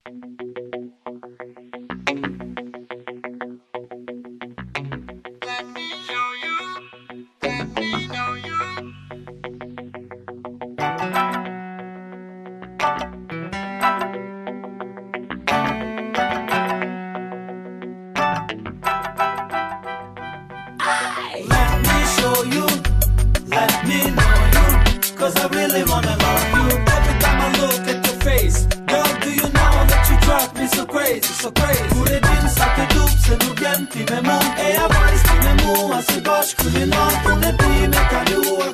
Let me know you, 'cause I really wanna love you. Every time I look at your face, girl, do you know that you drive me so crazy, so crazy. Kur e din sa të dup se nuk jem ti me mu, e ja vajz ti me mua, se bashkë kulinar, unë e ti me kalua.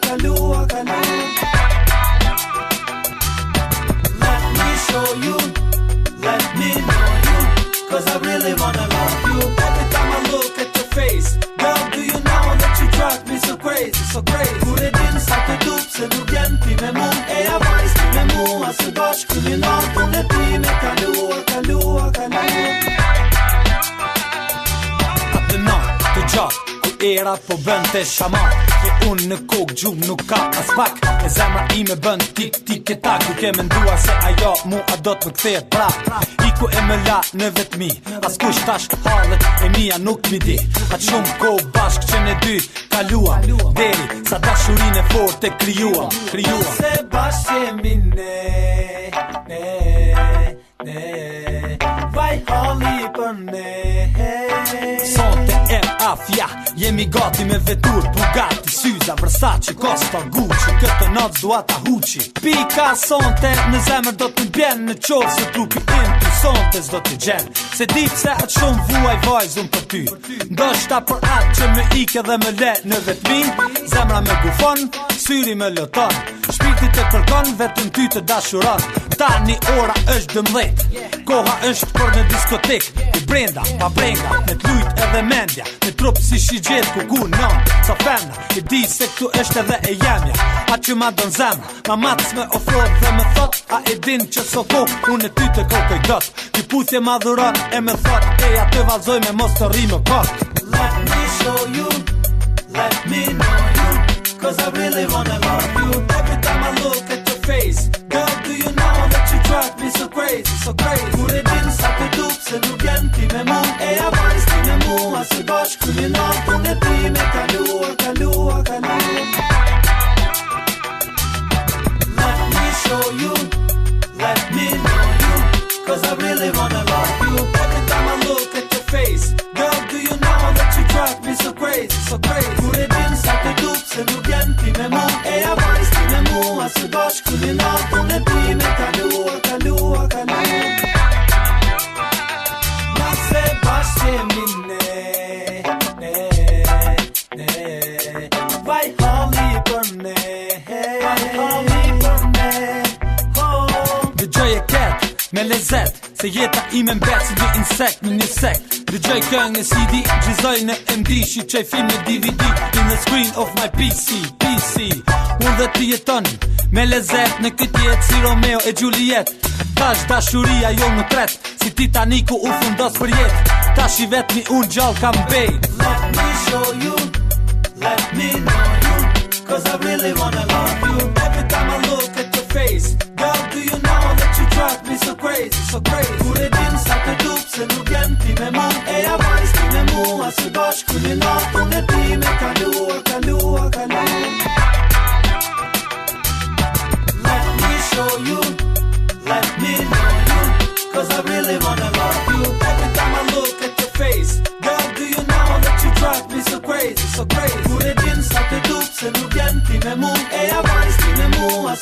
Let me show you, let me know you, 'cause I really wanna love you. Every time I look at your face, girl, do you know that you drive me so crazy, so crazy. Kur e din sa të dup se nuk jem ti me mu, e ja vajz ti me mua, se bashkë kulinar, unë e ti me kalua. Atë natë të gjatë, ku era po bën të shamak, e unë në kokë gjumë nuk ka as pak, e zemra ime bën tik tik e tak, ku ke mendua se ajo mua do të më kthehet prap. Iku e më la në vetmi, as kush tash hallet e mia nuk mi di. Atë shumë kohë bashkë që ne dy kalua, deri sa dashurinë e fortë e krijuam. Se bashkë jemi ne, vaj halli për ne. Sonte afja, jemi gati me vetur Bugatti, Syza, Versace, Costa, Gucci. Këtë natë dua ta huqi. Pika sonte në zemër do të bjen, në qovë se trupi im ty sonte s'do të gjen. Se di pse atë shumë vuaj vajzun për ty, ndoshta për atë që më ike dhe më le në vetmin. Zemra me gufon, syri me loton, shpirti të kërkon, vetëm ty të dashuron. Tani ora është 12, koha është për në diskotek, i brenda, pa brenga, me t'lujt edhe mendja, me trup si shigjet ku ku non, sa femna, i di se këtu është edhe e jemja. A që ma don zemra, ma matës me ofrot dhe me thot, a e din që so kok, unë e ty të kokoj dot. Ti puthje ma dhuron e me thot, eja të valzoj me mos të rrimë kot. Let me show you, let me know you, 'cause I really wanna love you. Every time I look at your face, girl, do you know that you drive me so crazy, so crazy. Kur e din sa të dup se nuk jem ti me mu, e ja vajz ti me mua, se bashkë kulinar, unë e ti me kalua. Let me show you, let me know you, 'cause I really wanna love you. Every time I look at your face, girl, do you know that you drive me so crazy, so crazy. Kur e din sa të dup se nuk jem ti me mu, e ja vajz ti me mua, se bashkë kulinar, unë e ti me kalua. Na se bashkë jemi ne, vaj halli për ne, Dëgjoj e ketë me lezet, se jeta ime mbet si një insekt në një sekt. Dëgjoj këngë e CD, gjizoj në MD, shiqoj film në DVD, in the screen of my PC. Unë dhe ti jetonim me lezet në këtë jetë si Romeo e Juliet. Tash dashuria jo në tret, si Titaniku u fundos për jetë. Tash i vetmi unë gjallë kam bejt. Let me show you, let me know you, 'cause I really wanna love you. Every time I look at your face, girl, do you know that you drive me so crazy, so crazy. Kur e din sa të dup se nuk jem ti me mu, e ja vajz ti me mua, se bashkë kulinar, unë e ti me kalua. Let me show you, let me know you, 'cause I really wanna love you. Every time I look at your face, girl, do you know that you drive me so crazy, so crazy. Kur e din sa të dup se nuk jem ti me mu, e ja vajz ti me mua,